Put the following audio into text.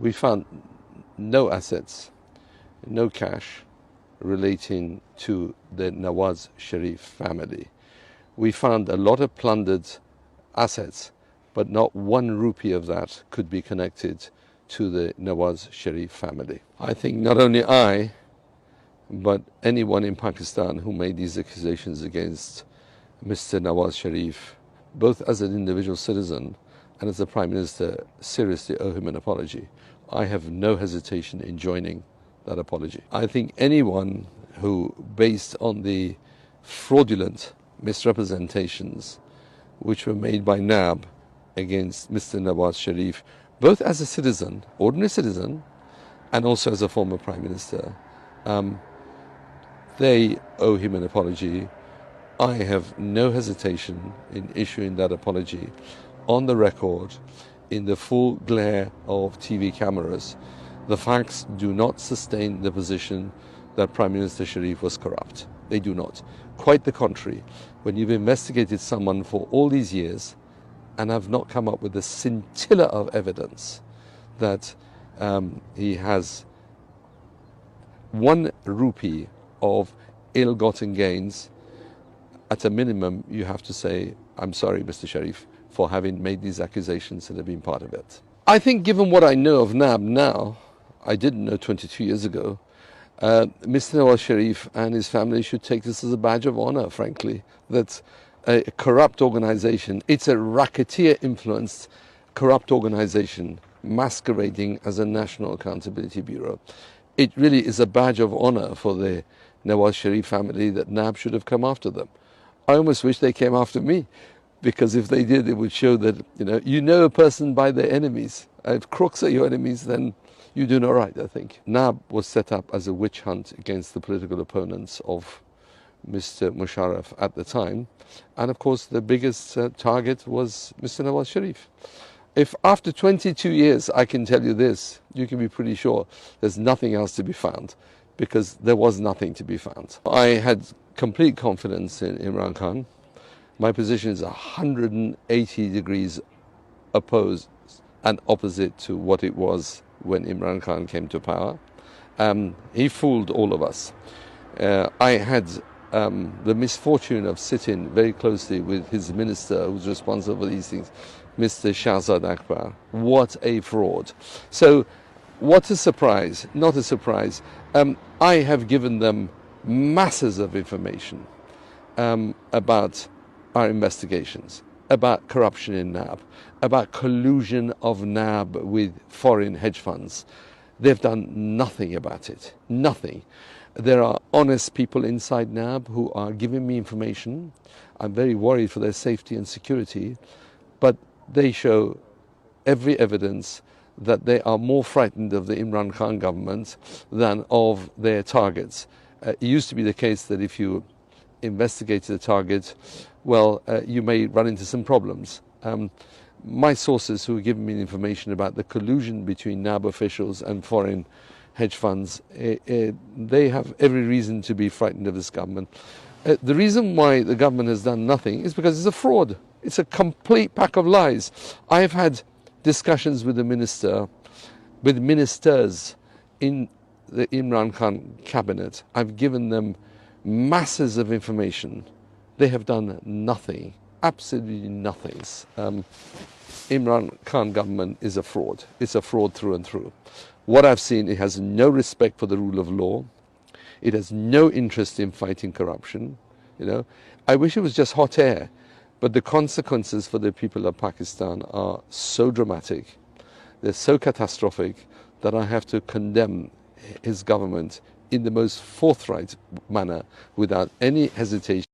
We found no assets, no cash relating to the Nawaz Sharif family. We found a lot of plundered assets, but not one rupee of that could be connected to the Nawaz Sharif family. I think not only I, but anyone in Pakistan who made these accusations against Mr. Nawaz Sharif, both as an individual citizen and as the Prime Minister, seriously owe him an apology. I have no hesitation in joining that apology. I think anyone who, based on the fraudulent misrepresentations which were made by NAB against Mr. Nawaz Sharif, both as a citizen, ordinary citizen, and also as a former Prime Minister, they owe him an apology. I have no hesitation in issuing that apology on the record, in the full glare of TV cameras. The facts do not sustain the position that Prime Minister Sharif was corrupt. They do not. Quite the contrary. When you've investigated someone for all these years and have not come up with a scintilla of evidence that he has 1 rupee of ill-gotten gains, at a minimum you have to say, I'm sorry, Mr. Sharif, for having made these accusations and have been part of it. I think given what I know of NAB now, I didn't know 22 years ago, Mr. Nawaz Sharif and his family should take this as a badge of honor, frankly, that a corrupt organization, it's a racketeer-influenced corrupt organization masquerading as a National Accountability Bureau. It really is a badge of honor for the Nawaz Sharif family that NAB should have come after them. I almost wish they came after me, because if they did, it would show that, you know a person by their enemies. If crooks are your enemies, then you do no right, I think. NAB was set up as a witch hunt against the political opponents of Mr. Musharraf at the time. And of course, the biggest target was Mr. Nawaz Sharif. If after 22 years I can tell you this, you can be pretty sure there's nothing else to be found, because there was nothing to be found. I had complete confidence in Imran Khan. My position is 180 degrees opposed and opposite to what it was when Imran Khan came to power. He fooled all of us. I had the misfortune of sitting very closely with his minister who's responsible for these things, Mr. Shahzad Akbar. What a fraud. So what a surprise, not a surprise. I have given them masses of information about our investigations, about corruption in NAB, about collusion of NAB with foreign hedge funds. They've done nothing about it, nothing. There are honest people inside NAB who are giving me information. I'm very worried for their safety and security, but they show every evidence that they are more frightened of the Imran Khan government than of their targets. It used to be the case that if you investigated a target, well, you may run into some problems. My sources who are giving me information about the collusion between NAB officials and foreign hedge funds, they have every reason to be frightened of this government. The reason why the government has done nothing is because it's a fraud. It's a complete pack of lies. I've had discussions with the minister, with ministers in the Imran Khan cabinet. I've given them masses of information. They have done nothing, absolutely nothing. Imran Khan government is a fraud. It's a fraud through and through. What I've seen, it has no respect for the rule of law. It has no interest in fighting corruption. I wish it was just hot air, but the consequences for the people of Pakistan are so dramatic, they're so catastrophic, that I have to condemn his government in the most forthright manner, without any hesitation.